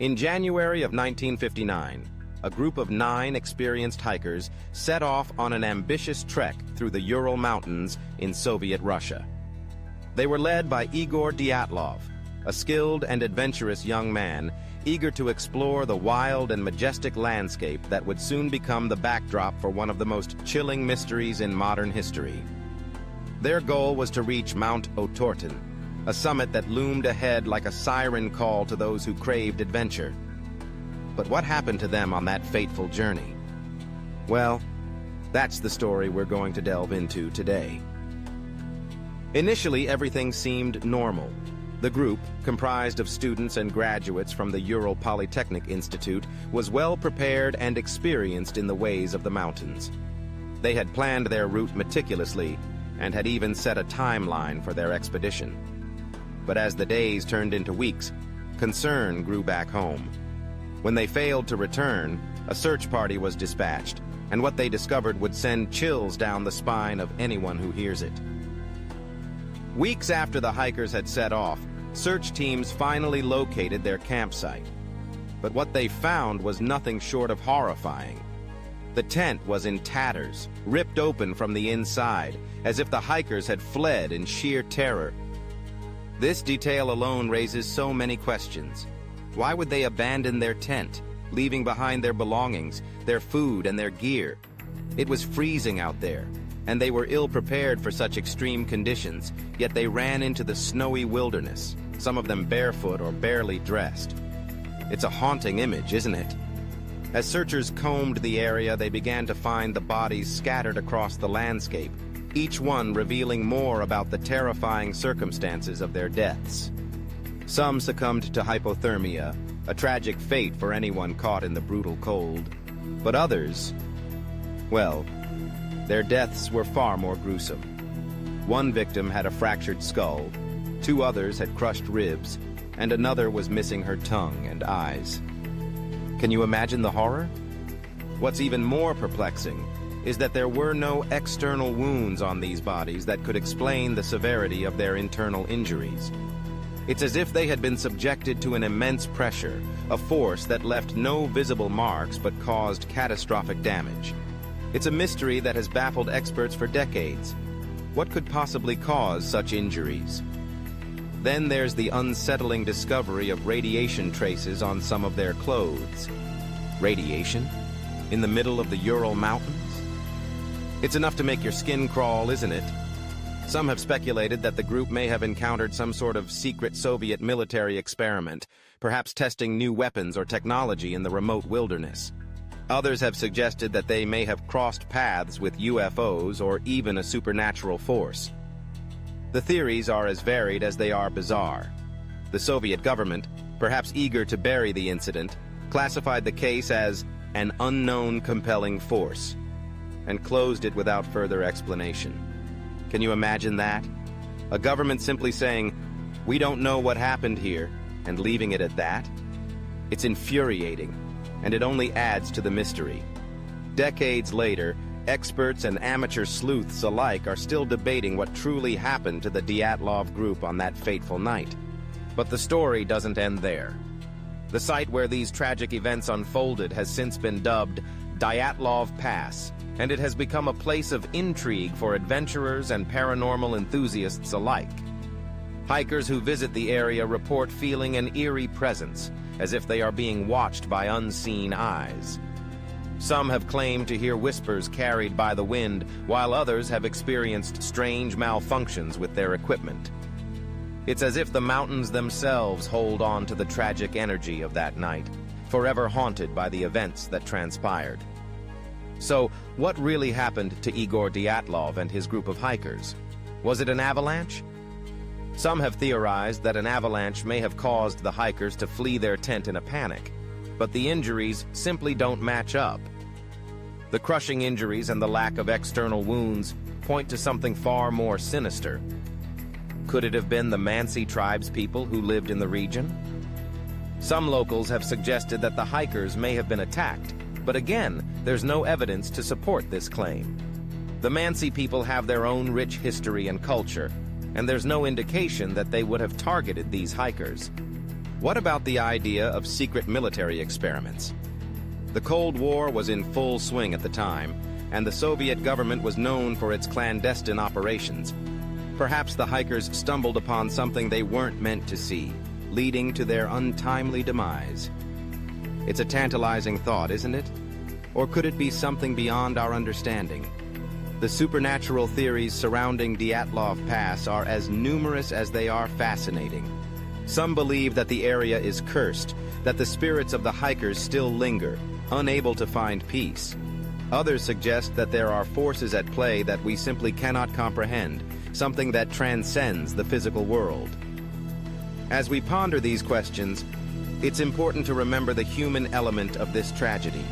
In January of 1959, a group of 9 experienced hikers set off on an ambitious trek through the Ural Mountains in Soviet Russia. They were led by Igor Dyatlov, a skilled and adventurous young man eager to explore the wild and majestic landscape that would soon become the backdrop for one of the most chilling mysteries in modern history. Their goal was to reach Mount Otorten, a summit that loomed ahead like a siren call to those who craved adventure. But what happened to them on that fateful journey? Well, that's the story we're going to delve into today. Initially, everything seemed normal. The group, comprised of students and graduates from the Ural Polytechnic Institute, was well prepared and experienced in the ways of the mountains. They had planned their route meticulously and had even set a timeline for their expedition. But as the days turned into weeks, concern grew back home. When they failed to return, a search party was dispatched, and what they discovered would send chills down the spine of anyone who hears it. Weeks after the hikers had set off, search teams finally located their campsite. But what they found was nothing short of horrifying. The tent was in tatters, ripped open from the inside, as if the hikers had fled in sheer terror. This detail alone raises so many questions. Why would they abandon their tent, leaving behind their belongings, their food, and their gear? It was freezing out there, and they were ill-prepared for such extreme conditions, yet they ran into the snowy wilderness, some of them barefoot or barely dressed. It's a haunting image, isn't it? As searchers combed the area, they began to find the bodies scattered across the landscape, each one revealing more about the terrifying circumstances of their deaths. Some succumbed to hypothermia, a tragic fate for anyone caught in the brutal cold. But others, well, their deaths were far more gruesome. One victim had a fractured skull, 2 others had crushed ribs, and another was missing her tongue and eyes. Can you imagine the horror? What's even more perplexing is that there were no external wounds on these bodies that could explain the severity of their internal injuries. It's as if they had been subjected to an immense pressure, a force that left no visible marks but caused catastrophic damage. It's a mystery that has baffled experts for decades. What could possibly cause such injuries? Then there's the unsettling discovery of radiation traces on some of their clothes. Radiation? In the middle of the Ural Mountains? It's enough to make your skin crawl, isn't it? Some have speculated that the group may have encountered some sort of secret Soviet military experiment, perhaps testing new weapons or technology in the remote wilderness. Others have suggested that they may have crossed paths with UFOs or even a supernatural force. The theories are as varied as they are bizarre. The Soviet government, perhaps eager to bury the incident, classified the case as an unknown compelling force and closed it without further explanation. Can you imagine that? A government simply saying, "We don't know what happened here," and leaving it at that? It's infuriating, and it only adds to the mystery. Decades later, experts and amateur sleuths alike are still debating what truly happened to the Dyatlov group on that fateful night. But the story doesn't end there. The site where these tragic events unfolded has since been dubbed Dyatlov Pass, and it has become a place of intrigue for adventurers and paranormal enthusiasts alike. Hikers who visit the area report feeling an eerie presence, as if they are being watched by unseen eyes. Some have claimed to hear whispers carried by the wind, while others have experienced strange malfunctions with their equipment. It's as if the mountains themselves hold on to the tragic energy of that night, forever haunted by the events that transpired. So, what really happened to Igor Dyatlov and his group of hikers? Was it an avalanche? Some have theorized that an avalanche may have caused the hikers to flee their tent in a panic, but the injuries simply don't match up. The crushing injuries and the lack of external wounds point to something far more sinister. Could it have been the Mansi tribespeople who lived in the region? Some locals have suggested that the hikers may have been attacked, but again, there's no evidence to support this claim. The Mansi people have their own rich history and culture, and there's no indication that they would have targeted these hikers. What about the idea of secret military experiments? The Cold War was in full swing at the time, and the Soviet government was known for its clandestine operations. Perhaps the hikers stumbled upon something they weren't meant to see, leading to their untimely demise. It's a tantalizing thought, isn't it? Or could it be something beyond our understanding? The supernatural theories surrounding Dyatlov Pass are as numerous as they are fascinating. Some believe that the area is cursed, that the spirits of the hikers still linger, unable to find peace. Others suggest that there are forces at play that we simply cannot comprehend, something that transcends the physical world. As we ponder these questions, it's important to remember the human element of this tragedy.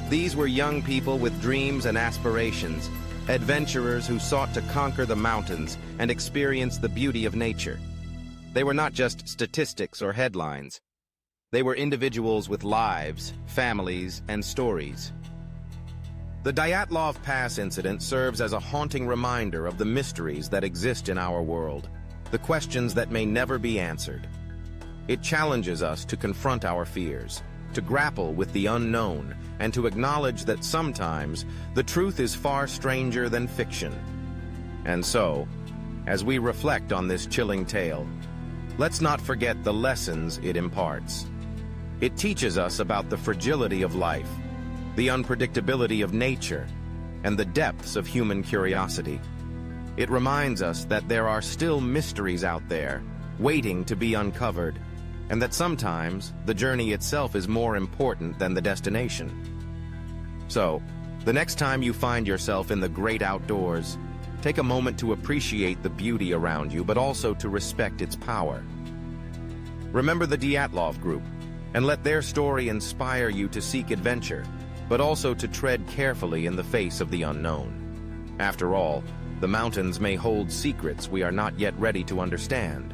These were young people with dreams and aspirations, adventurers who sought to conquer the mountains and experience the beauty of nature. They were not just statistics or headlines. They were individuals with lives, families, and stories. The Dyatlov Pass incident serves as a haunting reminder of the mysteries that exist in our world, the questions that may never be answered. It challenges us to confront our fears, to grapple with the unknown, and to acknowledge that sometimes the truth is far stranger than fiction. And so, as we reflect on this chilling tale, let's not forget the lessons it imparts. It teaches us about the fragility of life, the unpredictability of nature, and the depths of human curiosity. It reminds us that there are still mysteries out there, waiting to be uncovered, and that sometimes the journey itself is more important than the destination. So, the next time you find yourself in the great outdoors, take a moment to appreciate the beauty around you, but also to respect its power. Remember the Dyatlov group, and let their story inspire you to seek adventure, but also to tread carefully in the face of the unknown. After all, the mountains may hold secrets we are not yet ready to understand.